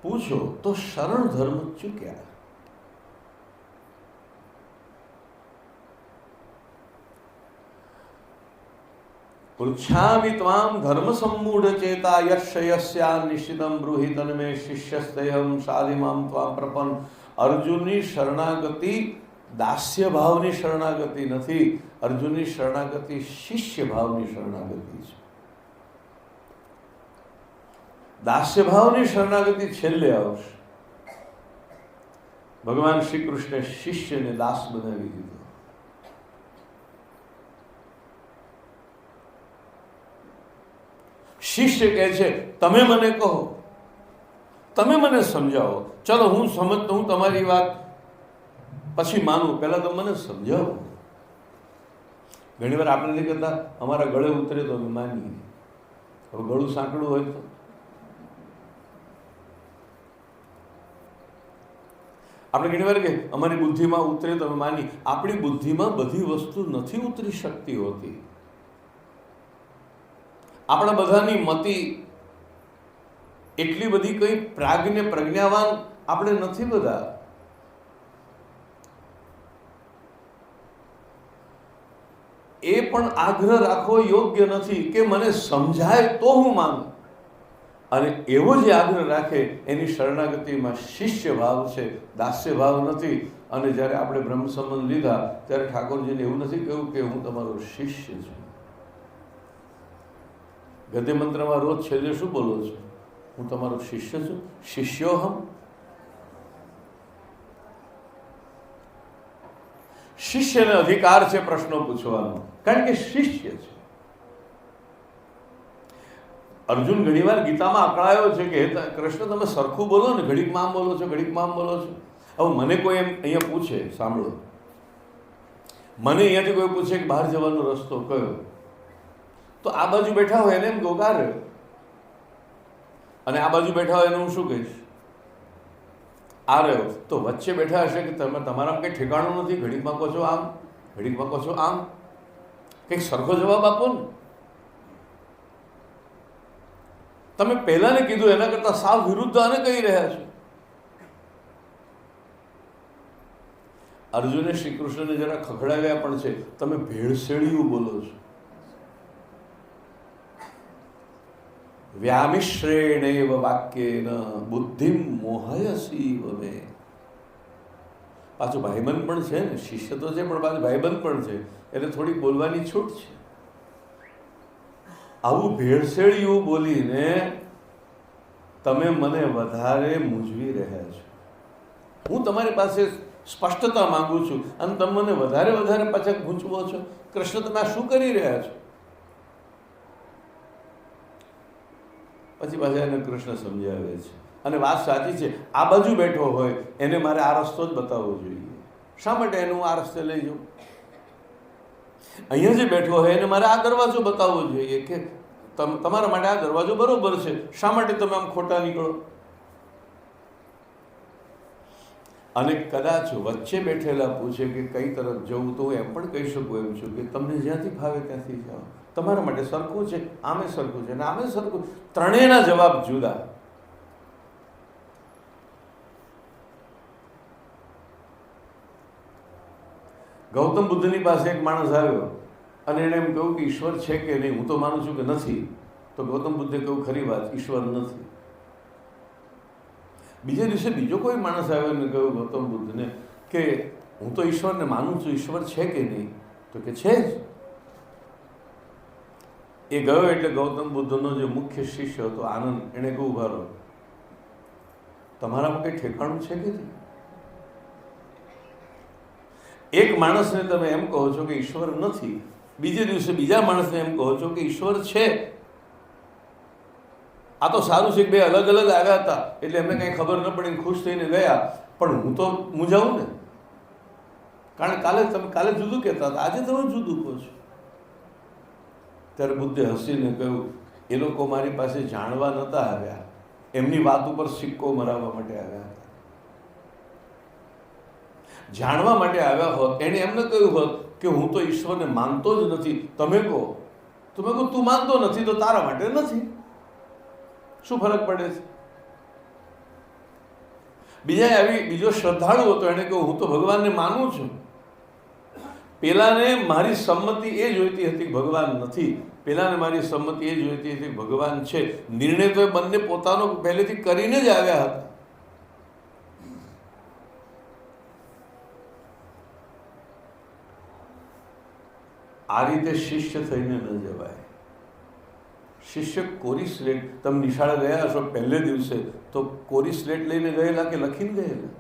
પૂછો તો શરણ ધર્મ ચૂક્યા. પૃચ્છામિ ત્વામ ધર્મ સંમૂઢ ચેતા યસ્યા નિશ્ચિતમ બ્રૂહિ તન્મે શિષ્યસ્તેહમ સાધિમામ ત્વામ પ્રપન્ન. અર્જુનની શરણાગતિ દાસ્ય ભાવની શરણાગતિ નથી. અર્જુનની શરણાગતિ શિષ્ય ભાવની શરણાગતિ છે. દાસ્ય ભાવની શરણાગતિ છેલ્લે આવશે. ભગવાન શ્રી કૃષ્ણે શિષ્યને દાસ બનાવી દીધો. શિષ્ય કહે છે તમે મને કહો, તમે મને સમજાવો. ચલો હું સમજતો, હું તમારી વાત પછી માનું, પહેલા તો મને સમજાવો. ઘણી વાર આપણે નથી કહેતા અમારા ગળે ઉતરે તો અમે માનીએ. હવે ગળું સાંકડું હોય તો આપણે ઘણી વાર કે અમારી બુદ્ધિમાં ઉતરે તો અમે માની. આપણી બુદ્ધિમાં બધી વસ્તુ નથી ઉતરી શકતી હોતી. આપણા બધાની મતિ એટલી બધી કઈ પ્રાજ્ઞ પ્રજ્ઞાવાન આપણે નથી બધા. એ પણ આગ્રહ રાખવો યોગ્ય નથી કે મને સમજાય તો હું માનું. અને એવો જે આગ્રહ રાખે એની શરણાગતિમાં શિષ્ય ભાવ છે, દાસ્ય ભાવ નથી. અને જ્યારે આપણે બ્રહ્મ સંબંધ લીધા ત્યારે ઠાકોરજીને એવું નથી કહ્યું કે હું તમારો શિષ્ય છું. ગદ્ય મંત્રમાં રોજ છેલ્લે શું બોલો છો? હું તમારો શિષ્ય છું. શિષ્યોહમ. શિષ્યને અધિકાર છે પ્રશ્નો પૂછવાનો, કારણ કે શિષ્ય છે. અર્જુન ઘણીવાર ગીતામાં અકળાયો છે કે કૃષ્ણ તમે સરખું બોલો ને, ઘડીકમાં આમ બોલો છો, ઘડીકમાં આમ બોલો છો. હવે મને કોઈ એમ અહીંયા પૂછે, સાંભળો, મને અહીંયાથી કોઈ પૂછે કે બહાર જવાનો રસ્તો કયો, તો આ બાજુ બેઠા હોય એને એમ કહું કા રહ્યો, અને આ બાજુ બેઠા હોય એને હું શું કહીશ? આ રહ્યો. તો વચ્ચે બેઠા હશે કે તમે તમારા કંઈ ઠેકાણું નથી, ઘડીકમાં કહો છો આમ, ઘડીકમાં કહો છો આમ. કંઈક સરખો જવાબ આપો ને. તમે પહેલાને કીધું એના કરતા સાવ વિરુદ્ધ આને કહી રહ્યા છો. અર્જુને શ્રી કૃષ્ણને જરા ખખડાવ્યા પણ છે, તમે ભેળસેળિયું બોલો છો. વ્યામિશ્રેણેવ વાક્યેન બુદ્ધિમ મોહયસી વમે. પાછું ભાઈબંધ પણ છે ને, શિષ્ય તો છે પણ પાછું ભાઈબંધ પણ છે, એટલે થોડી બોલવાની છૂટ છે. આવું ભેળસેળિયું બોલીને તમે મને વધારે મૂંઝવી રહ્યા છો. હું તમારી પાસે સ્પષ્ટતા માંગુ છું અને તમે મને વધારે વધારે પાછા ગૂંચવો છો. કૃષ્ણ, તમે આ શું કરી રહ્યા છો? પછી પાછા એને કૃષ્ણ સમજાવે છે. અને વાત સાચી છે, આ બાજુ બેઠો હોય એને મારે આ રસ્તો જ બતાવવો જોઈએ. શા માટે એને હું આ રસ્તે લઈ જાઉં? અહીંયા જે બેઠો હોય એને મારે આ દરવાજો બતાવવો જોઈએ કે તમારા માટે આ દરવાજો બરોબર છે, શા માટે તમે આમ ખોટા નીકળો? અને કદાચ વચ્ચે બેઠેલા પૂછે કે કઈ તરફ જવું, તો એમ પણ કહી શકું એમ છું કે તમને જ્યાંથી ફાવે ત્યાંથી જાઓ. તમારા માટે સરખું છે, આમે સરખું છે અને આમે સરખું. ત્રણેયના જવાબ જુદા. ગૌતમ બુદ્ધની પાસે એક માણસ આવ્યો અને એને એમ કહ્યું કે ઈશ્વર છે કે નહીં? હું તો માનું છું કે નથી. તો ગૌતમ બુદ્ધે કહ્યું ખરી વાત, ઈશ્વર નથી. બીજે દિવસે બીજો કોઈ માણસ આવ્યો અને કહ્યું ગૌતમ બુદ્ધને કે હું તો ઈશ્વરને માનું છું, ઈશ્વર છે કે નહીં? તો કે છે જ. એ ગયો એટલે ગૌતમ બુદ્ધનો જે મુખ્ય શિષ્ય હતો આનંદ, એને કહ્યું ઉભા રહો, તમારામાં કંઈ ઠેકાણું છે કે નહીં? એક માણસને તમે એમ કહો છો કે ઈશ્વર નથી, બીજે દિવસે બીજા માણસને એમ કહો છો કે ઈશ્વર છે. આ તો સારું છે કે બે અલગ અલગ આવ્યા હતા એટલે એમને કંઈ ખબર ન પડી, ખુશ થઈને ગયા. પણ હું તો મૂંઝાવું ને, કારણ તમે કાલે જુદું કહેતા હતા, આજે તમે જુદું કહો છો. ત્યારે બુદ્ધે હસીને કહ્યું, એ લોકો મારી પાસે જાણવા નહોતા આવ્યા, એમની વાત ઉપર સિક્કો મરાવવા માટે આવ્યા હતા. જાણવા માટે આવ્યા હોત, એને એમને કહ્યું હોત કે હું તો ઈશ્વરને માનતો જ નથી, તમે કહો. તમે કહો તું માનતો નથી તો તારા માટે નથી, શું ફરક પડે છે? બીજો શ્રદ્ધાળુ હતો, એણે કહ્યું હું તો ભગવાનને માનું છું. પેલાને મારી સંમતિ એ જોઈતી હતી, ભગવાન નથી. પેલાને મારી સંમતિ એ જોઈતી હતી, ભગવાન છે. નિર્ણય તો એ બંને પોતાનો પહેલેથી કરીને જ આવ્યા હતા. આ રીતે શિષ્ય થઈને ન જવાય. શિષ્ય કોરી સ્લેટ, તમે નિશાળે ગયા હશો પહેલે દિવસે, તો કોરી સ્લેટ લઈને ગયેલા કે લખીને ગયેલા?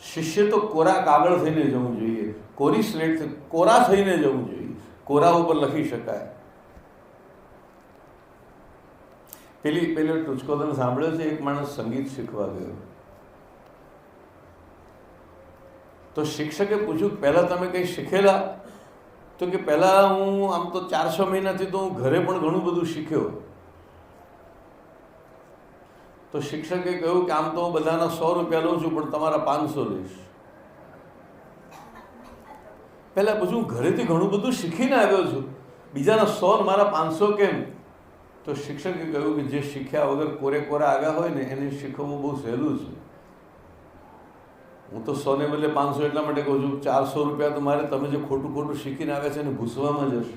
શિષ્ય તો કોરા કાગળ થઈને જવું જોઈએ, કોરી સ્લેટ કોરા થઈને જવું જોઈએ. કોરા ઉપર લખી શકાય. પેલો ટૂચકો તમે સાંભળ્યો છે? એક માણસ સંગીત શીખવા ગયો, તો શિક્ષકે પૂછ્યું પહેલા તમે કંઈ શીખેલા? તો કે પહેલા હું આમ તો 4-6 મહિનાથી તો હું ઘરે પણ ઘણું બધું શીખ્યો. તો શિક્ષકે કહ્યું કે આમ તો હું બધાના 100 રૂપિયા લઉં છું, પણ તમારા 500 લઈશ. પહેલા પૂછ્યું ઘરેથી ઘણું બધું શીખીને આવ્યો છું, બીજાના 100 ને મારા 500 કેમ? તો શિક્ષકે કહ્યું કે જે શીખ્યા વગર કોરે કોરા આવ્યા હોય ને એને શીખવવું બહુ સહેલું છે. હું તો 100 ને બદલે 500 એટલા માટે કહું છું, 400 રૂપિયા તો મારે તમે જે ખોટું ખોટું શીખીને આવ્યા છે એને ભૂસવામાં જશે.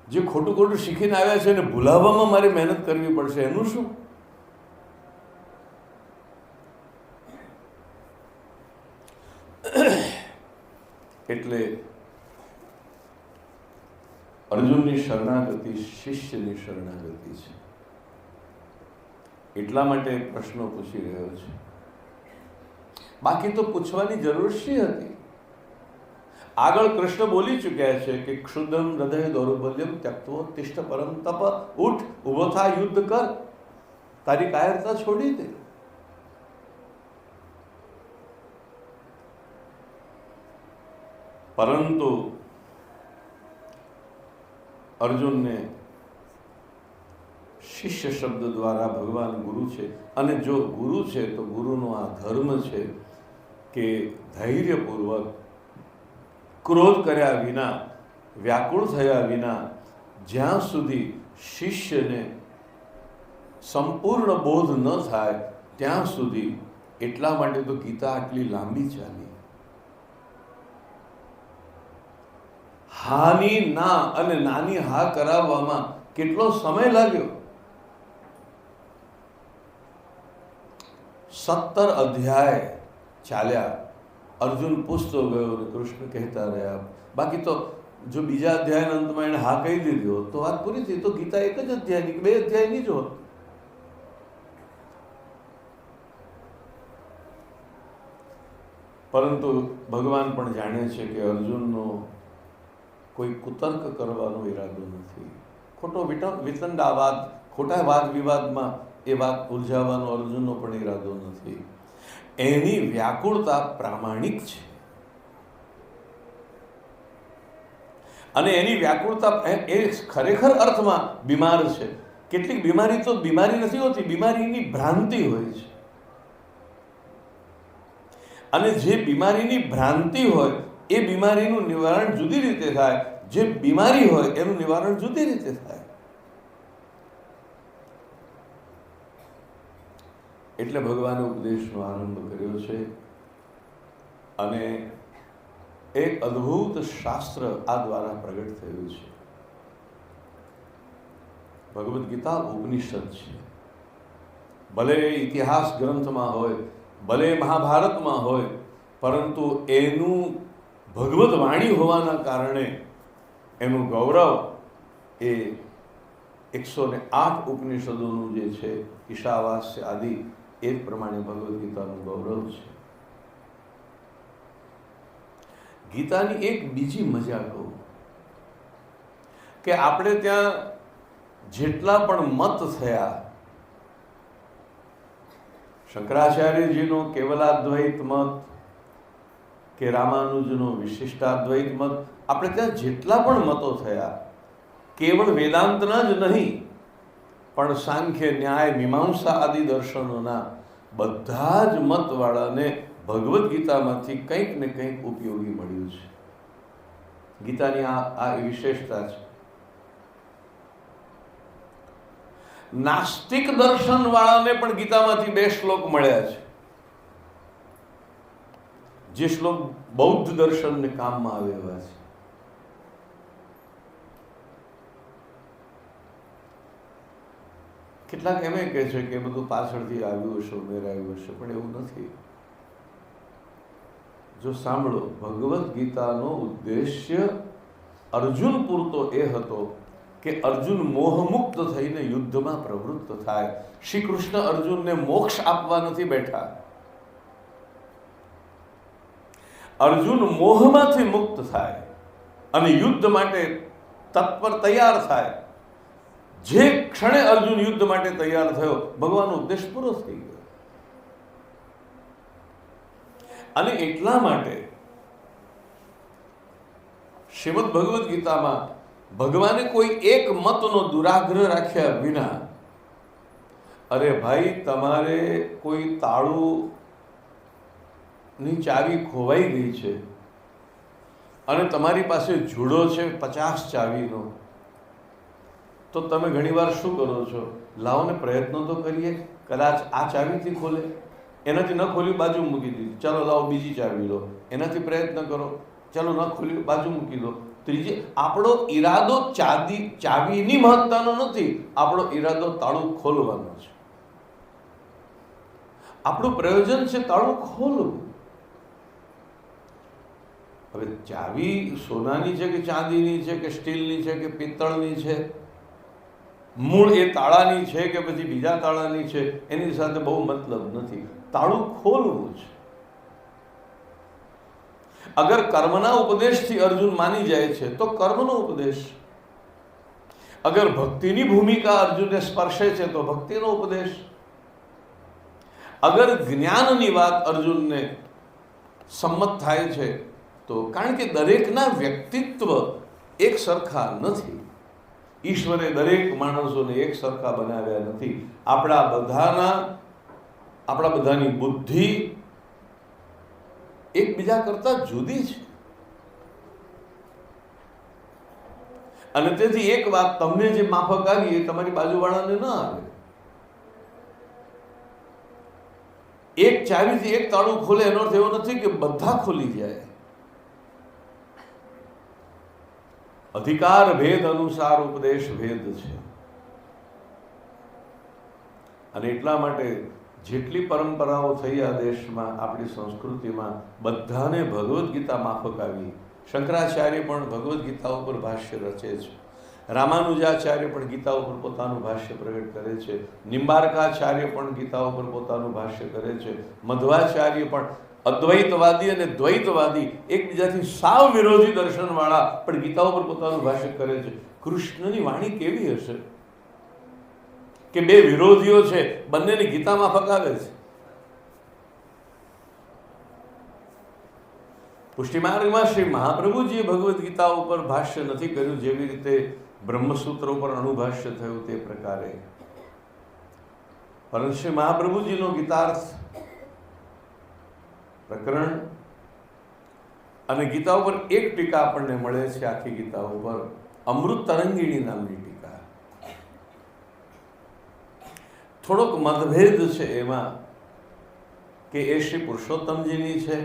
જે ખોટું ખોટું શીખીને આવ્યા છે એને ભૂલાવવામાં મારે મહેનત કરવી પડશે, એનું શું? એટલે અર્જુનની શરણાગતિ શિષ્યની શરણાગતિ છે. એટલા માટે પ્રશ્નો પૂછી રહ્યો છે. બાકી તો પૂછવાની જરૂર શી હતી? આગળ કૃષ્ણ બોલી ચૂક્યા છે કે ક્ષુદ્રમ હૃદય દૌર્બલ્યમ ત્યક્તો તિષ્ઠ પરમ તપ. ઉઠ, ઉભો થા, યુદ્ધ કર, તારી કાયરતા છોડી દે. પરંતુ અર્જુનને શિષ્ય શબ્દ દ્વારા ભગવાન ગુરુ છે, અને જો ગુરુ છે તો ગુરુનો આ ધર્મ છે કે ધૈર્યપૂર્વક, ક્રોધ કર્યા વિના, વ્યાકુળ થયા વિના, જ્યાં સુધી શિષ્યને સંપૂર્ણ બોધ ન થાય ત્યાં સુધી. એટલા માટે તો ગીતા આટલી લાંબી ચાલી. હાની ના અને નાની હા કરાવવામાં કેટલો સમય લાગ્યો? 17 અધ્યાય ચાલ્યા. અર્જુન પૂછતો ગયો અને કૃષ્ણ કહેતા રહ્યા. બાકી તો જો બીજા અધ્યાયના અંતમાં એને હા કહી દીધી હોત તો વાત પૂરી થઈ. તો ગીતા એક જ અધ્યાયની, 2 અધ્યાયની જ હોત. પરંતુ ભગવાન પણ જાણે છે કે અર્જુનનો કોઈ કુતર્ક કરવાનો ઈરાદો નથી. ખોટો વિતંડાવાદ, ખોટા વાદ વિવાદમાં એ વાત ઉલઝાવવાનો અર્જુનનો પણ ઈરાદો નથી. એની વ્યાકુળતા પ્રામાણિક છે, અને એની વ્યાકુળતા એ ખરેખર અર્થમાં બીમાર છે. કેટલીક બીમારી તો બીમારી નથી હોતી, બીમારીની ભ્રાંતિ હોય છે. અને જે બીમારીની ભ્રાંતિ હોય એ બીમારીનું નિવારણ જુદી રીતે થાય, જે બીમારી હોય એનું નિવારણ જુદી રીતે થાય. એટલે ભગવાને ઉપદેશનો આરંભ કર્યો છે, અને એક અદ્ભુત શાસ્ત્ર આ દ્વારા પ્રગટ થયું છે. ભગવદ્ ગીતા ઉપનિષદ છે. ભલે ઇતિહાસ ગ્રંથમાં હોય, ભલે મહાભારતમાં હોય, પરંતુ એનું ભગવદ વાણી હોવાના કારણે એનું ગૌરવ એ 108 ઉપનિષદોનું જે છે, ઈશાવાસ્ય આદિ, એ જ પ્રમાણે ભગવદ્ ગીતાનું ગૌરવ છે. ગીતાની એક બીજી મજા કહું કે આપણે ત્યાં જેટલા પણ મત થયા, શંકરાચાર્યજીનો કેવલાદ્વૈત મત કે રામાનુજનો વિશિષ્ટાદ્વૈત મત, આપણે ત્યાં જેટલા પણ મતો થયા, કેવળ વેદાંતના જ નહીં પણ સાંખ્ય, ન્યાય, મીમાંસા આદિ દર્શનોના બધા જ મતવાળાને ભગવદ્ ગીતામાંથી કંઈક ને કંઈક ઉપયોગી મળ્યું છે. ગીતાની આ વિશેષતા છે. નાસ્તિક દર્શન વાળાને પણ ગીતામાંથી 2 શ્લોક મળ્યા છે, જે શ્લોક બૌદ્ધ દર્શનને કામમાં આવે એવા છે. કેટલાક એમ કહે છે કે બધું પાછળથી આવ્યું હશે, ઉમેરાયું હશે, પણ એવું નથી. જો સાંભળો, ભગવદ્ ગીતાનો ઉદ્દેશ્ય અર્જુન પૂરતો એ હતો કે અર્જુન મોહમુક્ત થઈને યુદ્ધમાં પ્રવૃત્ત થાય. શ્રી કૃષ્ણ અર્જુનને મોક્ષ આપવા નથી બેઠા. અર્જુન મોહમાંથી મુક્ત થાય અને યુદ્ધ માટે તત્પર તૈયાર થાય. જે ક્ષણે અર્જુન યુદ્ધ માટે તૈયાર થયો, ભગવાનનો ઉદ્દેશ પૂરો થઈ ગયો. અને એટલા માટે શ્રીમદ ભગવદ્ ગીતામાં ભગવાને કોઈ એક મતનો દુરાગ્રહ રાખ્યા વિના, અરે ભાઈ, તમારે કોઈ તાળુની ચાવી ખોવાઈ ગઈ છે અને તમારી પાસે જુડો છે 50 ચાવીનો, તો તમે ઘણીવાર શું કરો છો? લાવો ને પ્રયત્નો તો કરીએ, કદાચ આ ચાવીથી ખોલે. એનાથી ન ખોલ્યું, બાજુ મૂકી દીધી. ચાલો લાવો બીજી ચાવી લો, એનાથી પ્રયત્ન કરો. ચાલો ન ખોલ્યું, બાજુ મૂકી દો. ત્રીજી. આપણો ઈરાદો ચાવીની મહત્તાનો નથી, આપણો ઈરાદો તાળું ખોલવાનો છે. આપણું પ્રયોજન છે તાળું ખોલવું. હવે ચાવી સોનાની છે કે ચાંદીની છે કે સ્ટીલની છે કે પિત્તળની છે, મૂળ એ તાળાની છે કે પછી બીજા તાળાની છે, એની સાથે બહુ મતલબ નથી. તાળું ખોલવું છે. અગર કર્મના ઉપદેશથી અર્જુન માની જાય છે તો કર્મનો ઉપદેશ, અગર ભક્તિની ભૂમિકા અર્જુનને સ્પર્શે છે તો ભક્તિનો ઉપદેશ, અગર જ્ઞાનની વાત અર્જુનને સંમત થાય છે તો, કારણ કે દરેકના વ્યક્તિત્વ એક સરખા નથી. ઈશ્વરે દરેક માણસોને એક સરખા બનાવ્યા નથી. આપણા બધાની બુદ્ધિ એકબીજા કરતા જુદી છે. અને તેથી એક વાત તમને જે માફક આવી એ તમારી બાજુવાળાને ન આવે. એક ચાવીથી એક તાળું ખોલે એનો અર્થ એવો નથી કે બધા ખોલી જાય. અધિકાર ભેદ અનુસાર ઉપદેશ ભેદ છે. અને એટલા માટે જેટલી પરંપરાઓ થઈ આ દેશમાં, આપણી સંસ્કૃતિમાં, બધાને ભગવદ્ ગીતા માફક આવી. શંકરાચાર્ય પણ ભગવદ્ ગીતા ઉપર ભાષ્ય રચે છે. રામાનુજાચાર્ય પણ ગીતા ઉપર પોતાનું ભાષ્ય પ્રગટ કરે છે. નિંબાર્કાચાર્ય પણ ગીતા ઉપર પોતાનું ભાષ્ય કરે છે. મધ્વાચાર્ય પણ, અદ્વૈતવાદી અને દ્વૈતવાદી એકબીજાથી સાવ વિરોધી દર્શનવાળા પણ ગીતા ઉપર પોતાનું ભાષ્ય કરે છે. કૃષ્ણની વાણી કેવી હશે કે બે વિરોધીઓ છે, બંનેને ગીતામાં ફગાવે છે. પુષ્ટિમાર્ગમાં શ્રી મહાપ્રભુજીએ ભગવદ્ ગીતા ઉપર ભાષ્ય નથી કર્યું, જેવી રીતે બ્રહ્મસૂત્ર ઉપર અણુભાષ્ય થયું તે પ્રકારે. પરંતુ શ્રી મહાપ્રભુજીનો ગીતાર્થ પ્રકરણ અને ગીતા ઉપર એક ટીકા આપણને મળે છે, આખી ગીતા ઉપર અમૃત તરંગીણી નામની ટીકા. થોડોક મતભેદ છે એમાં કે એ શ્રી પુરુષોત્તમજીની છે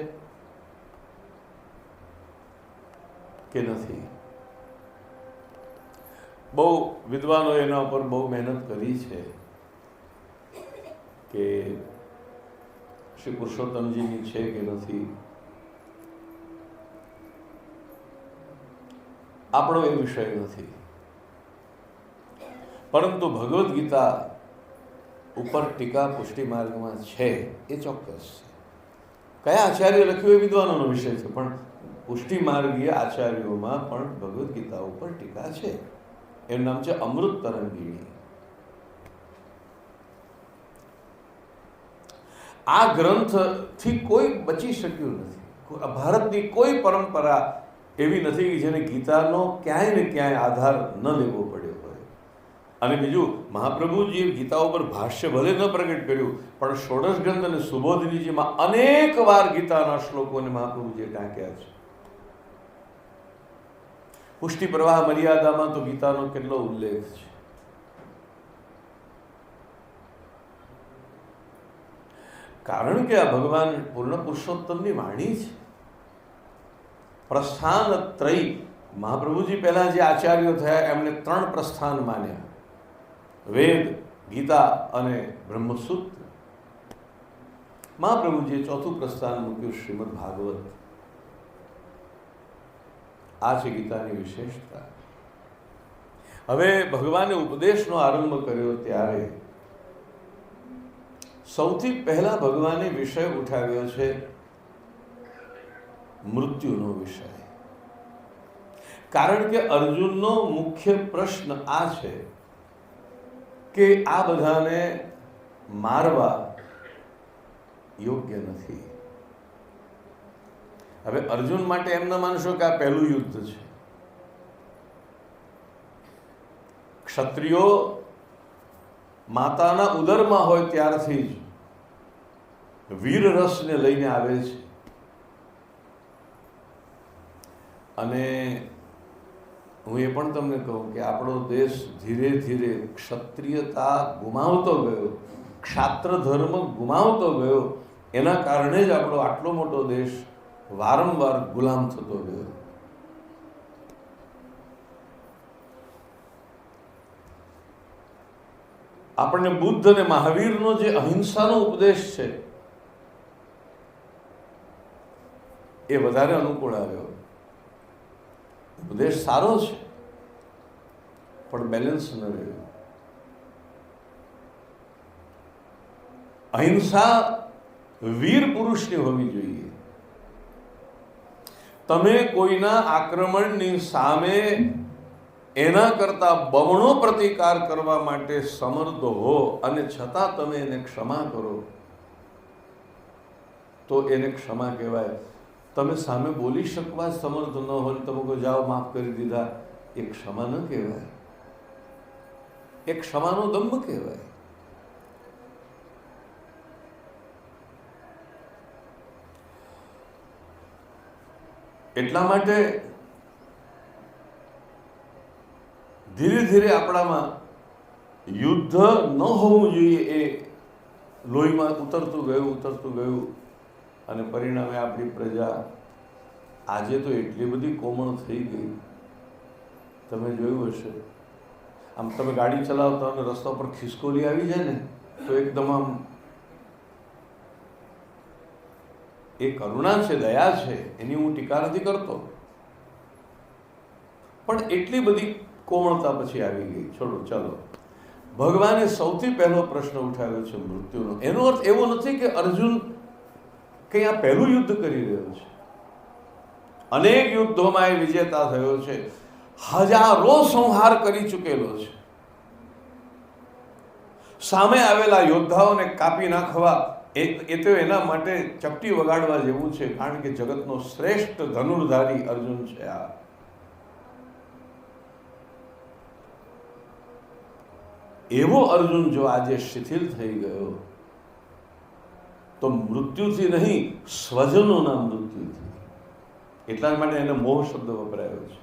કે નથી. બહુ વિદ્વાનો એના ઉપર બહુ મહેનત કરી છે કે શ્રી પુરુષોત્તમજીની છે કે નથી. આપણો એ વિષય નથી. પરંતુ ભગવદ્ ગીતા ઉપર ટીકા પુષ્ટિ માર્ગમાં છે એ ચોક્કસ છે. કયા આચાર્ય લખ્યું એ વિદ્વાનોનો વિષય છે, પણ પુષ્ટિ માર્ગીય આચાર્યોમાં પણ ભગવદ્ ગીતા ઉપર ટીકા છે. એનું નામ છે અમૃત તરંગીણી. આ ગ્રંથથી કોઈ બચી શક્યું નથી. ભારતની કોઈ પરંપરા એવી નથી કે જેને ગીતાનો ક્યાંય ને ક્યાંય આધાર ન લેવો પડ્યો હોય. અને બીજું, મહાપ્રભુજીએ ગીતા ઉપર ભાષ્ય ભલે ન પ્રગટ કર્યું, પણ ષોડશ ગ્રંથ અને સુબોધનીજીમાં અનેક વાર ગીતાના શ્લોકોને મહાપ્રભુજીએ ટાંક્યા છે. પુષ્ટિ પ્રવાહ મર્યાદામાં તો ગીતાનો કેટલો ઉલ્લેખ છે. કારણ કે આ ભગવાન પૂર્ણ પુરુષોત્તમની વાણી છે. પ્રસ્થાન ત્રય, મહાપ્રભુજી પહેલા જે આચાર્યો થયા એમણે 3 પ્રસ્થાન માન્યા: વેદ, ગીતા અને બ્રહ્મસૂત્ર. મહાપ્રભુજીએ 4થું પ્રસ્થાન મૂક્યું, શ્રીમદ ભાગવત. આ છે ગીતાની વિશેષતા. હવે ભગવાને ઉપદેશનો આરંભ કર્યો ત્યારે સૌથી પહેલા ભગવાને વિષય ઉઠાવ્યો છે મૃત્યુનો વિષય. કારણ કે અર્જુનનો મુખ્ય પ્રશ્ન આ છે કે આ બધાને મારવા યોગ્ય નથી. હવે અર્જુન માટે એમ ન માનશો કે આ પહેલું યુદ્ધ છે. ક્ષત્રિયો માતાના ઉદરમાં હોય ત્યારથી જ વીર રસને લઈને આવે છે. અને હું એ પણ તમને કહું કે આપણો દેશ ધીરે ધીરે ક્ષત્રિયતા ગુમાવતો ગયો, ક્ષાત્ર ધર્મ ગુમાવતો ગયો. એના કારણે જ આપણો આટલો મોટો દેશ વારંવાર ગુલામ થતો ગયો. આપણને બુદ્ધ અને મહાવીરનો જે અહિંસાનો ઉપદેશ છે એ વધારે અનુકૂળ આવ્યો. ઉપદેશ સારો છે પણ બેલેન્સ ન રહ્યું. અહિંસા વીર પુરુષની હોવી જોઈએ. તમે કોઈના આક્રમણની સામે એના કરતા બમણો પ્રતિકાર કરવા માટે સમર્થ હો અને છતાં તમે એને ક્ષમા કરો તો એને ક્ષમા કહેવાય. તમે સામે બોલી શકવા સમર્થ ન હોય, તમે કોઈ જાઓ માફ કરી દીધા, એ ક્ષમા ન કહેવાય. એ ક્ષમાનો દંભ કહેવાય. એટલા માટે ધીરે ધીરે આપણામાં યુદ્ધ ન હોવું જોઈએ એ લોહીમાં ઉતરતું ગયું અને પરિણામે આપણી પ્રજા આજે તો એટલી બધી કોમળ થઈ ગઈ. તમે જોયું હશે, આમ તમે ગાડી ચલાવતા અને રસ્તા પર ખિસકોલી આવી જાય ને તો એકદમ આમ એ કરુણા છે, દયા છે, એની હું ટીકા નથી કરતો, પણ એટલી બધી કોમળતા પછી આવી ગઈ. છોડો, ચાલો. ભગવાને સૌથી પહેલો પ્રશ્ન ઉઠાવ્યો છે મૃત્યુનો. એનો અર્થ એવો નથી કે અર્જુન કંઈ આ પહેલું યુદ્ધ કરી રહ્યો છે. અનેક યુદ્ધોમાં એ વિજેતા થયો છે, હજારો સંહાર કરી ચૂકેલો છે. સામે આવેલા યોદ્ધાઓને કાપી નાખવા એ તો એના માટે ચપટી વગાડવા જેવું છે, કારણ કે જગતનો શ્રેષ્ઠ ધનુર્ધારી અર્જુન છે. આ એવો અર્જુન જો આજે શિથિલ થઈ ગયો તો મૃત્યુથી નહીં, સ્વજનોના મૃત્યુથી. એટલા માટે એને મોહ શબ્દ વપરાયો છે.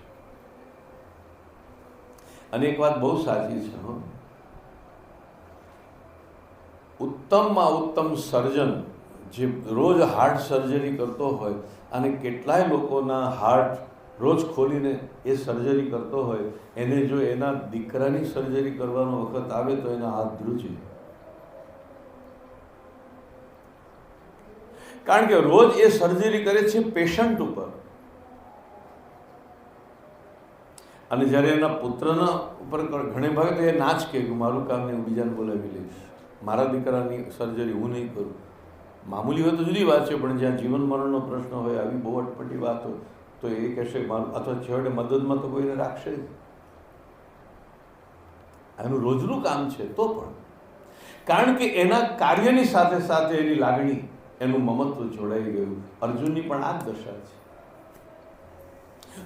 અને એક વાત બહુ સાચી છે, ઉત્તમમાં ઉત્તમ સર્જન જે રોજ હાર્ટ સર્જરી કરતો હોય અને કેટલાય લોકોના હાર્ટ રોજ ખોલીને એ સર્જરી કરતો હોય, એને જો એના દીકરાની સર્જરી કરવાનો વખત આવે તો એના હાથ ધ્રુજે. કારણ કે રોજ એ સર્જરી કરે છે પેશન્ટ ઉપર, અને જ્યારે એના પુત્રના ઉપર ઘણી ભાગે તો એ ના જ કે મારું કામ નહીં, હું બીજાને બોલાવી લઈશ, મારા દીકરાની સર્જરી હું નહીં કરું. મામૂલી હોય તો જુદી વાત છે, પણ જ્યાં જીવન મરણનો પ્રશ્ન હોય, આવી બહુ અટપટી વાત હોય, તો એ કહેશે મારું, અથવા છેવટે મદદમાં તો કોઈને રાખશે જ. એનું રોજનું કામ છે તો પણ, કારણ કે એના કાર્યની સાથે સાથે એની લાગણી, એનું મમત્વ જોડાઈ ગયું. અર્જુનની પણ આ જ દશા છે.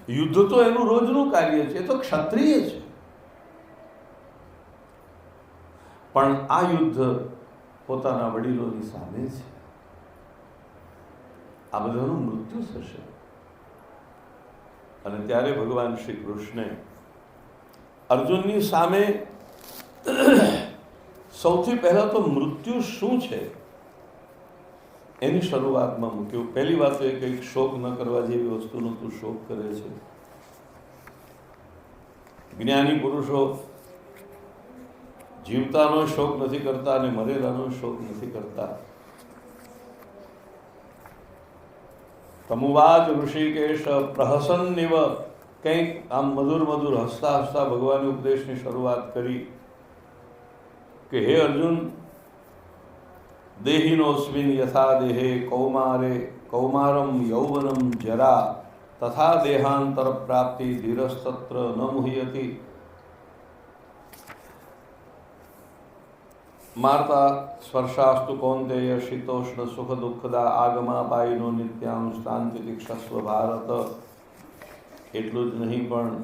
યુદ્ધ તો એનું રોજનું કાર્ય છે, એ તો ક્ષત્રિય છે, પણ આ યુદ્ધ પોતાના વડીલોની સામે છે. આ બધાનું મૃત્યુ થશે. અને ત્યારે ભગવાન શ્રી કૃષ્ણે અર્જુનની સામે સૌથી પહેલા તો મૃત્યુ શું છે એની શરૂઆતમાં મૂક્યું. પહેલી વાત તો એ કંઈક શોક ન કરવા જેવી વસ્તુનો તું શોક કરે છે. જ્ઞાની પુરુષો જીવતાનો શોક નથી કરતા અને મરેલાનો શોક નથી કરતા. તમુવાચ ઋષિકેશ પ્રહસન્નિવ, કંઈક આમ મધુર મધુર હસતા હસતા ભગવાન ઉપદેશની શરૂઆત કરી કે હે અર્જુન, દેહિનોસ્મિન યથા દેહે કૌમારમ યૌવનમ જરા તથા દેહાંતર પ્રાપ્તિ ધીરસ્તત્ર ન મુહ્યતિ. માર્તા સ્પર્શાસ્તુ કૌંતેય શીતોષ્ણ સુખ દુઃખદા આગમાપાયનો નિત્યામ શાંતિ દીક્ષસ્વ ભારત. એટલું જ નહીં પણ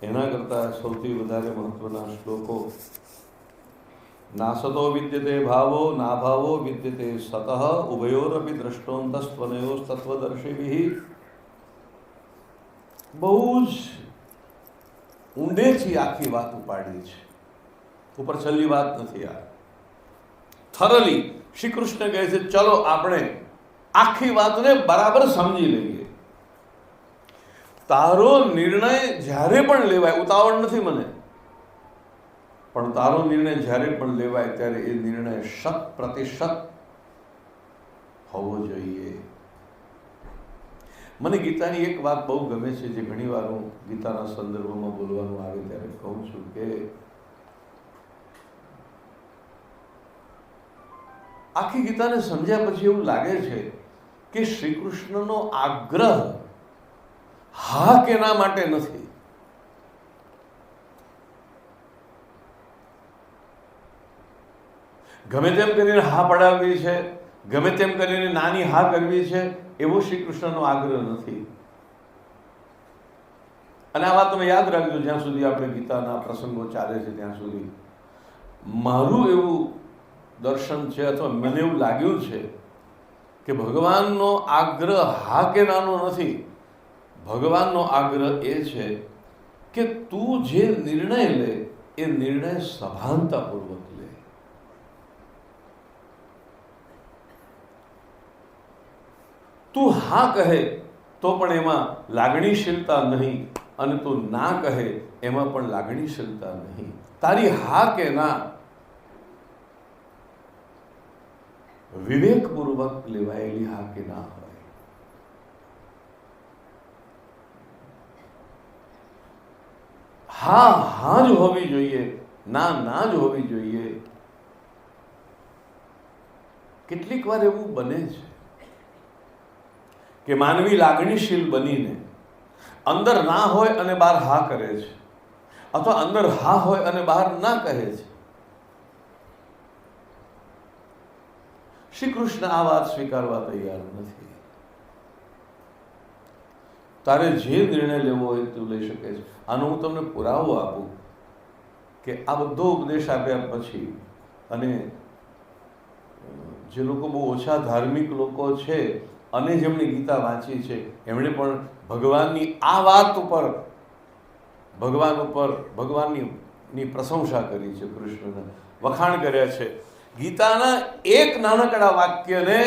એના કરતાં સૌથી વધારે મહત્વના શ્લોકો. નાસતો વિદ્યતે ભાવો નાભાવો વિદ્યતે સતઃ ઉભયોરપી દ્રષ્ટોંતસ્ત્વનયોસ્તત્વદર્શિભિઃ. બહુ જ ઊંડેથી આખી વાત ઉપાડી છે, ઉપર છેલ્લી વાત નથી. આ થરલી શ્રી કૃષ્ણ કહે છે ચલો આપણે આખી વાતને બરાબર સમજી લઈએ. તારો નિર્ણય જ્યારે પણ લેવાય, ઉતાવળ નથી મને, પણ તારો નિર્ણય જ્યારે પણ લેવાય ત્યારે એ નિર્ણય 100% હોવો જોઈએ. મને ગીતાની એક વાત બહુ ગમે છે, જે ઘણી વાર હું ગીતાના સંદર્ભમાં બોલવાનું આવે ત્યારે કહું છું કે આખી ગીતાને સમજ્યા પછી એવું લાગે છે કે શ્રી કૃષ્ણનો આગ્રહ હા કે ના માટે નથી. ગમે તેમ કરીને હા પડાવવી છે, ગમે તેમ કરીને નાની હા કરવી છે, એવો શ્રી કૃષ્ણનો આગ્રહ નથી. અને આ વાત તમે યાદ રાખજો જ્યાં સુધી આપણે ગીતાના પ્રસંગો ચાલે છે ત્યાં સુધી. મારું એવું દર્શન છે, અથવા મને એવું લાગ્યું છે કે ભગવાનનો આગ્રહ હા કે નાનો નથી. ભગવાનનો આગ્રહ એ છે કે તું જે નિર્ણય લે એ નિર્ણય સભાનતાપૂર્વક લે. તું હા કહે તો પણ એમાં લાગણીશીલતા નહીં, અને તું ના કહે એમાં પણ લાગણીશીલતા નહીં. તારી હા કે ના વિવેકપૂર્વક લેવાયેલી હા કે ના હોય. હા હા જ હોવી જોઈએ, ના ના જ હોવી જોઈએ. કેટલીક વાર એવું બને છે કે માનવી લાગણીશીલ બનીને અંદર ના હોય અને બહાર હા કરે છે, અથવા અંદર હા હોય અને બહાર ના કહે છે. શ્રી કૃષ્ણ આ વાત સ્વીકારવા તૈયાર નથી. તારે જે નિર્ણય લેવો હોય તું લઈ શકે છે. આનો હું તમને પુરાવો આપું કે આ બધો ઉપદેશ આપ્યા પછી, અને જે લોકો બહુ ઓછા ધાર્મિક લોકો છે અને જેમણે ગીતા વાંચી છે, એમણે પણ ભગવાનની આ વાત ઉપર ભગવાનની પ્રશંસા કરી છે, કૃષ્ણને વખાણ કર્યા છે. ગીતાના એક નાનકડા વાક્યને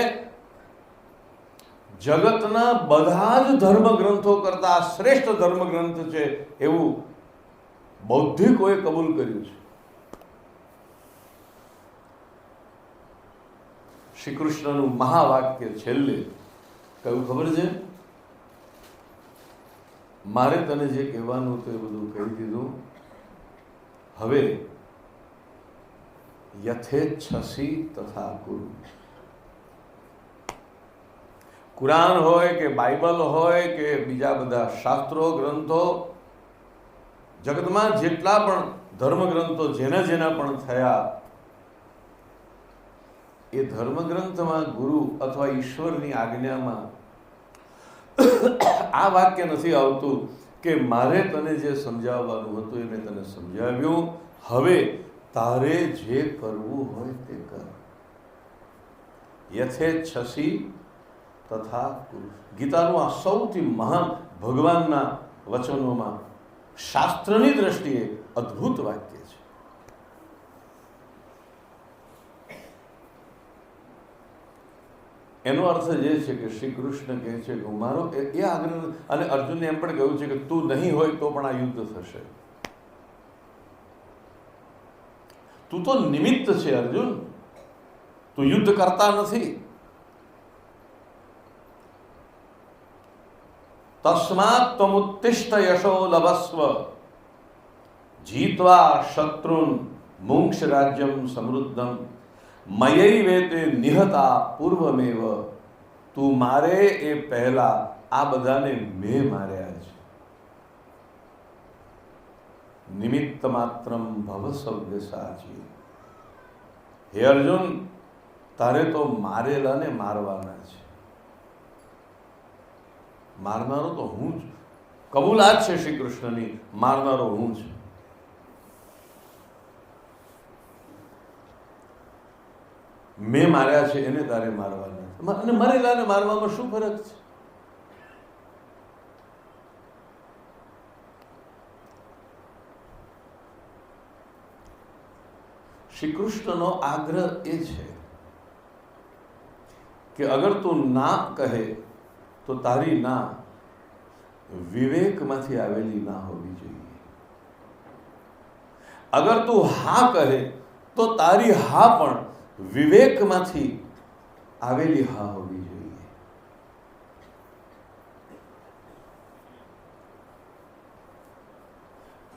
જગતના બધા જ ધર્મગ્રંથો કરતા શ્રેષ્ઠ ધર્મગ્રંથ છે એવું બૌદ્ધિકોએ કબૂલ કર્યું છે. શ્રી કૃષ્ણનું મહાવાક્ય છેલ્લે કયું ખબર છે? મારે તને જે કહેવાનું હતું એ બધું કહી દીધું, હવે યથેચ્છસી તથા કુરુ. કુરાન હોય કે બાઇબલ હોય કે બીજા બધા શાસ્ત્રો ગ્રંથો, જગતમાં જેટલા પણ ધર્મગ્રંથો જેના જેના પણ થયા, એ ધર્મગ્રંથમાં ગુરુ અથવા ઈશ્વરની આજ્ઞામાં આ વાક્ય નથી આવતું કે મારે તને જે સમજાવવાનું હતું એ મેં તને સમજાવ્યું, હવે તારે જે કરવું હોય તે કર. યથેચ્છસી તથા કુરુ. ગીતાનું આ સૌથી મહાન ભગવાનના વચનોમાં શાસ્ત્રની દ્રષ્ટિએ અદ્ભુત વાક્ય છે. એનો અર્થ જે છે કે શ્રી કૃષ્ણ કહે છે કે મારો એ આગ્રહ, અને અર્જુનને એમ પણ કહ્યું છે કે તું નહીં હોય તો પણ આ યુદ્ધ થશે. તું તો નિમિત્ત છે અર્જુન, તું યુદ્ધ કરતા નથી. તસ્માત ત્વમુત્તિષ્ઠ યશો લભસ્વ જીત્વા શત્રુન મુંક્ષ રાજ્યમ સમૃદ્ધમ મયૈવેતે નિહતા પૂર્વમેવ. તું મારે એ પહેલા આ બધાને મેં માર્યા છે. નિમિત્ત માત્રમ ભવ સવ્ય સાચી. હે અર્જુન, તારે તો મારેલાને મારવાના છે. મારનારો તો હું જ. કબૂલાત છે શ્રી કૃષ્ણની, મારનારો હું છું. મેં માર્યા છે એને તારે મારવાના. અને મરેલાને મારવામાં શું ફરક છે? શ્રી કૃષ્ણનો આગ્રહ એ છે કે અગર તું ના કહે તો તારી ના વિવેકમાંથી આવેલી ના હોવી જોઈએ. અગર તું હા કહે તો તારી હા પણ વિવેકમાંથી આવેલી હા હોવી જોઈએ.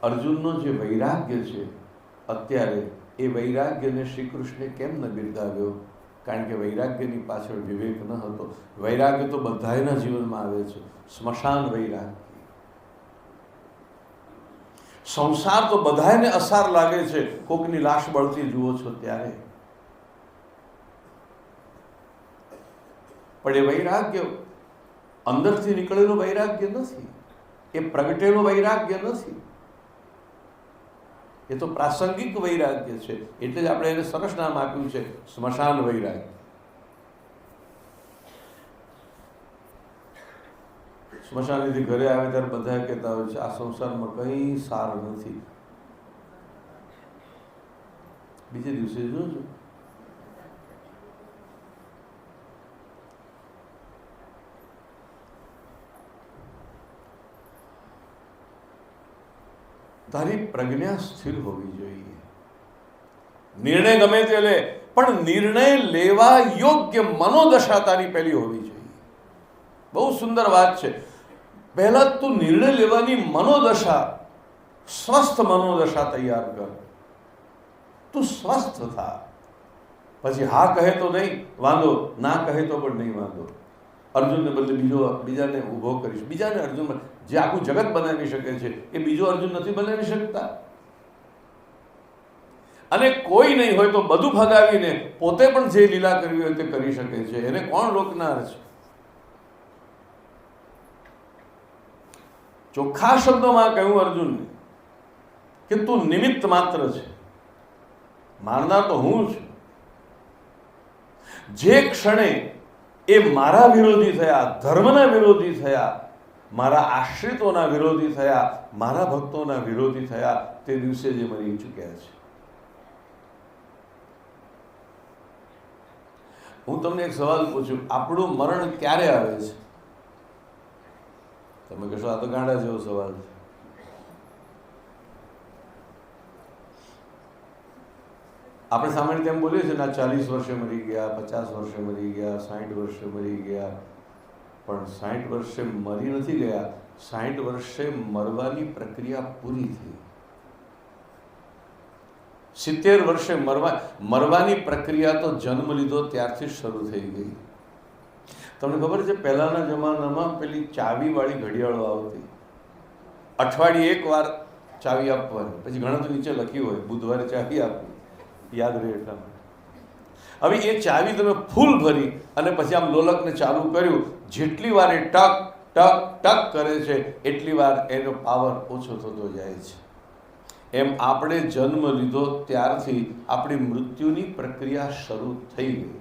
અર્જુનનો જે વૈરાગ્ય છે અત્યારે, એ વૈરાગ્યને શ્રી કૃષ્ણે કેમ ન બિરદાવ્યો? કારણ કે વૈરાગ્યની પાછળ વિવેક ન હતો. વૈરાગ્ય તો બધાયના જીવનમાં આવે છે. સ્મશાન વૈરાગ્ય. સંસાર તો બધાયને અસાર લાગે છે. કોકની લાશ બળતી જુઓ છો ત્યારે. પણ એ વૈરાગ્ય અંદરથી નીકળેલું વૈરાગ્ય નથી, એ પ્રગટેલું વૈરાગ્ય નથી. એ તો પ્રાસંગિક વૈરાગ્ય છે. એટલે જ આપણે એને સરસ નામ આપ્યું છે સ્મશાન વૈરાગ્ય. સ્મશાનેથી ઘરે આવે ત્યારે બધા કહેતા હોય છે આ સંસારમાં કંઈ સાર નથી. બીજે દિવસે જોજો તારી પ્રજ્ઞા સ્થિર હોવી જોઈએ. નિર્ણય ગમે તે લે, પણ નિર્ણય લેવા યોગ્ય મનોદશા તારી પહેલી હોવી જોઈએ. બહુ સુંદર વાત છે. પહેલા તું નિર્ણય લેવાની મનોદશા, સ્વસ્થ મનોદશા તૈયાર કર. તું સ્વસ્થ થા. પછી હા કહે તો નહીં વાંધો, ના કહે તો પણ નહીં વાંધો. અર્જુનને બદલે બીજાને ઊભો કરીશ. બીજાને અર્જુન, જે આખું જગત બનાવી શકે છે એ બીજો અર્જુન નથી બનાવી શકતા. અને કોઈ નહીં હોય તો બધું ભગાવીને પોતે પણ જે લીલા કરવી હોય તે કરી શકે છે. એને કોણ રોકનાર છે? ચોખ્ખા શબ્દોમાં કહ્યું અર્જુનને કે તું નિમિત્ત માત્ર છે, મારનાર તો હું છું. જે ક્ષણે એ મારા વિરોધી થયા, ધર્મના વિરોધી થયા, મારા આશ્રિતોના વિરોધી થયા, મારા ભક્તોના વિરોધી થયા, તે દિવસે જે મરી ચૂક્યા છે. હું તમને એક સવાલ પૂછું, આપણું મરણ ક્યારે આવે છે? તમે કહેશો આ તો ગાંડા જેવો સવાલ છે. આપણે સામાન્ય તેમ બોલીએ છીએ ને 40 વર્ષે મરી ગયા, 50 વર્ષે મરી ગયા, 60 વર્ષે મરી ગયા. પણ 60 વર્ષે મરી નથી ગયા, 60 વર્ષે મરવાની પ્રક્રિયા પૂરી થઈ. 70 વર્ષે મરવાની પ્રક્રિયા તો જન્મ લીધો ત્યારથી શરૂ થઈ ગઈ. તમને ખબર છે પહેલાના જમાનામાં પેલી ચાવી વાળી ઘડિયાળો આવતી. અઠવાડિયે એક વાર ચાવી આપવાની, પછી ઘણા તો નીચે લખ્યું હોય બુધવારે ચાવી આપવી, યાદ રહે એટલા માટે. હવે એ ચાવી તમે ફૂલ ભરી અને પછી આમ લોલકને ચાલુ કર્યું, જેટલી વાર એ ટક ટક ટક કરે છે એટલી વાર એનો પાવર ઓછો થતો જાય છે. એમ આપણે જન્મ લીધો ત્યારથી આપણી મૃત્યુની પ્રક્રિયા શરૂ થઈ ગઈ.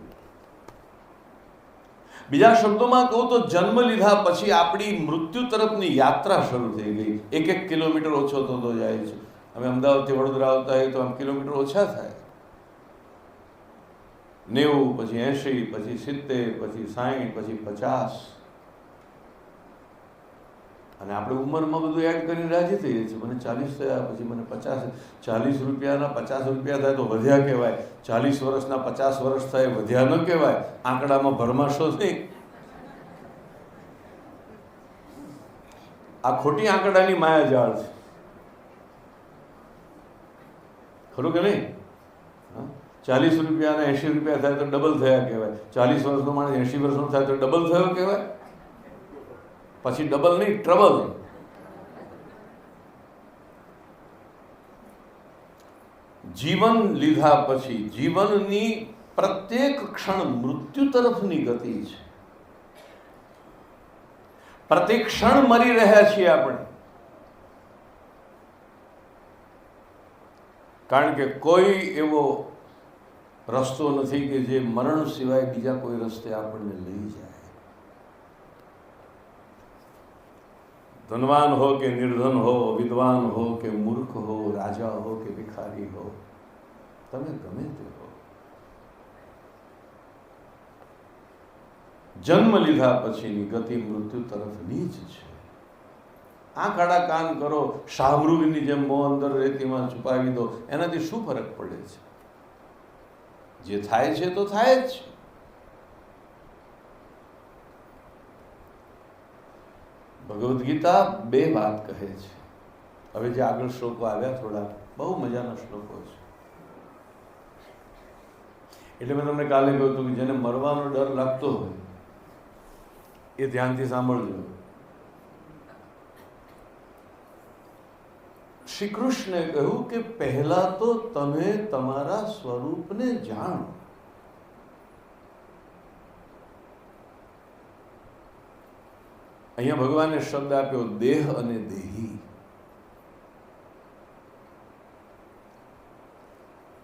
બીજા શબ્દોમાં કહું તો જન્મ લીધા પછી આપણી મૃત્યુ તરફની યાત્રા શરૂ થઈ ગઈ. 1 કિલોમીટર ઓછો થતો જાય છે. અમે અમદાવાદથી વડોદરા આવતા હોય તો આમ કિલોમીટર ઓછા થાય. 90, પછી 80, પછી 70, પછી 60, પછી 50, અને આપણે ઉંમરમાં બધું એડ કરીને રાજી થઈએ છીએ. મને 40 થયા, પછી મને 50. 40 રૂપિયાના 50 રૂપિયા થાય તો વધ્યા કહેવાય. 40 વર્ષના 50 વર્ષ થાય વધ્યા ન કહેવાય. આંકડામાં ભરમાશો નહીં. આ ખોટી આંકડાની માયાજાળ છે, ખરું કે નહીં? 40 રૂપિયા અને 80 રૂપિયા થાય તો ડબલ થયા કહેવાય. 40 વર્ષનો માણસ 80 વર્ષનો થાય તો ડબલ થયો કહેવાય. પછી ડબલ નહીં, ટ્રબલ. જીવન લીધા પછી જીવનની પ્રત્યેક ક્ષણ મૃત્યુ તરફની ગતિ છે. પ્રત્યેક ક્ષણ મરી રહ્યા છીએ આપણે, કારણ કે કોઈ એવો રસ્તો નથી કે જે મરણ સિવાય બીજા કોઈ રસ્તે આપણને લઈ જાય. ધનવાન હો કે નિર્ધન હો, વિદ્વાન હો કે મૂર્ખ હો, રાજા હો કે ભિખારી હો, તમે ગમે તે હો, જન્મ લીધા પછીની ગતિ મૃત્યુ તરફની જ છે. આંખ આડા કાન કરો, શાહમૃગની જેમ મોં અંદર રેતીમાં છુપાવી દો, એનાથી શું ફરક પડે છે? જે થાય છે તો થાય જ છે. ભગવદ્ ગીતા 2 વાત કહે છે. હવે જે આગળ શ્લોકો આવ્યા થોડા બહુ મજાના શ્લોકો છે. એટલે મેં તમને કાલે કહ્યું હતું કે જેને મરવાનો ડર લાગતો હોય એ ધ્યાનથી સાંભળજો. શ્રી કૃષ્ણે કહ્યું કે પહેલા તો તમે તમારા સ્વરૂપને જાણો. અહીંયા ભગવાને શબ્દ આપ્યો દેહ અને દેહી.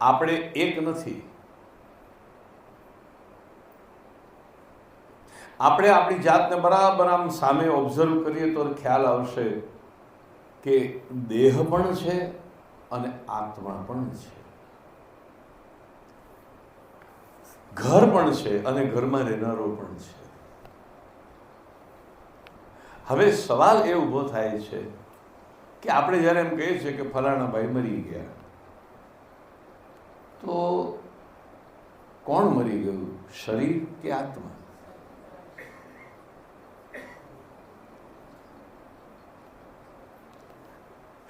આપણે એક નથી. આપણે આપણી જાતને બરાબર આમ સામે ઓબ્ઝર્વ કરીએ તો ખ્યાલ આવશે કે દેહ પણ છે અને આત્મા પણ છે, ઘર પણ છે અને ઘરમાં રહેનારો પણ છે. હવે સવાલ એ ઊભો થાય છે કે આપણે જ્યારે એમ કહીએ છીએ કે ફલાણા ભાઈ મરી ગયા, તો કોણ મરી ગયું, શરીર કે આત્મા?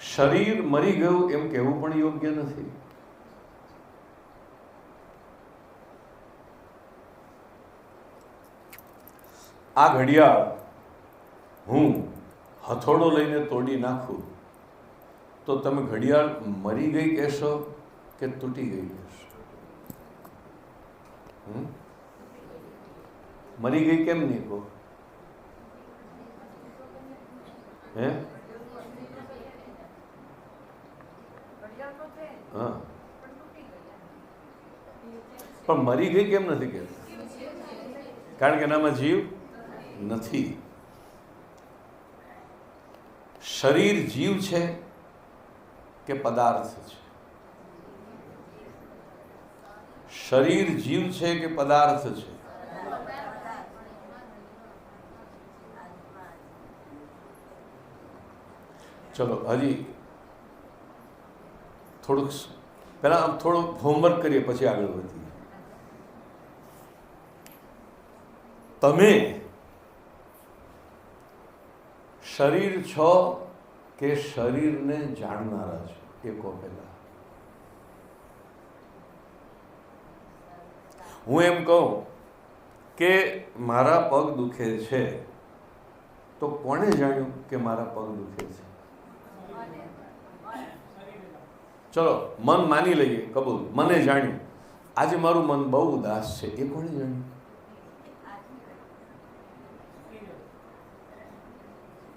શરીર મરી ગયું એમ કહેવું પણ યોગ્ય નથી. આ ઘડિયાળ હું હથોડો લઈને તોડી નાખું તો તમે ઘડિયાળ મરી ગઈ કહેશો કે તૂટી ગઈ કહેશો? મરી ગઈ કેમ નહીં કહો? હે? હા, પણ મરી ગઈ કેમ નથી કહેતા? કારણ કે એનામાં જીવ નથી. શરીર જીવ છે કે પદાર્થ છે? શરીર જીવ છે કે પદાર્થ છે? ચલો હજી થોડુંક પહેલા થોડુંક હોમવર્ક કરીએ પછી આગળ વધીએ. તમે શરીર છો કે શરીરને જાણનારા છો? એ કહો પહેલા. હું એમ કહું કે મારા પગ દુખે છે તો કોણે જાણ્યું કે મારા પગ દુખે છે? ચલો મન માની લઈએ, કબૂલ, મને જાણ્યું. આજે મારું મન બહુ ઉદાસ છે, એ કોણે જાણ્યું?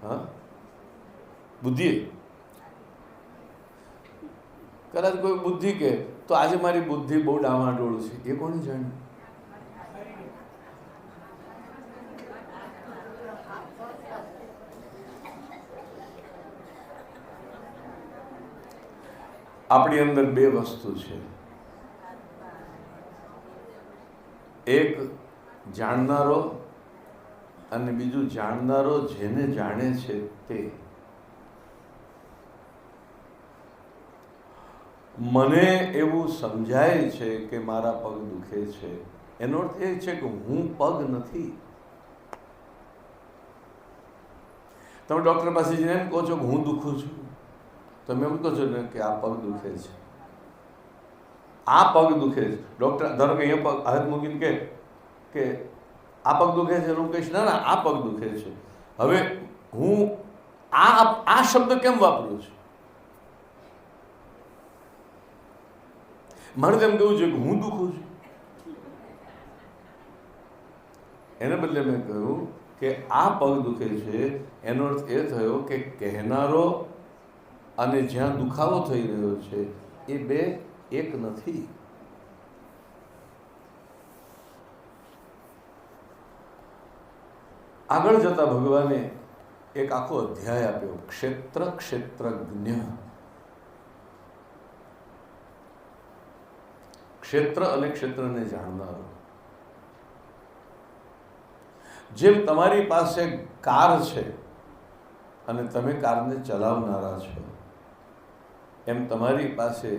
હા, બુદ્ધિ. કદાચ કોઈ બુદ્ધિ કે તો આજે મારી બુદ્ધિ બહુ ડામાડોળ છે, એ કોણે જાણ્યું? આપણી અંદર 2 વસ્તુ છે. એક જાણનારો અને બીજું જાણનારો જેને જાણે છે તે. મને એવું સમજાય છે કે મારા પગ દુખે છે, એનો અર્થ એ છે કે હું પગ નથી. તમે ડૉક્ટર પાસે જઈને એમ કહો છો કે હું દુખું છું, તમે એમ કહો છો ને કે આ પગ દુખે છે, આ પગ દુખે છે. ડૉક્ટર ધારો કે અહીંયા પગ હાથ મૂકીને કે આ પગ દુખે છે, હું કહીશ ના ના આ પગ દુખે છે. હવે હું આ શબ્દ કેમ વાપરું છું? મારે તેમ કહ્યું છે કે હું દુખું છું. એને બદલે મેં કહ્યું કે આ પગ દુખે છે, એનો અર્થ એ થયો કે કહેનારો અને જ્યાં દુખાવો થઈ રહ્યો છે એ બે એક નથી. આગળ જતા ભગવાને એક આખો અધ્યાય આપ્યો, ક્ષેત્ર ક્ષેત્રજ્ઞ. ક્ષેત્ર અને ક્ષેત્રને જાણનારો. જેમ તમારી પાસે કાર છે અને તમે કારને ચલાવનારા છો, એમ તમારી પાસે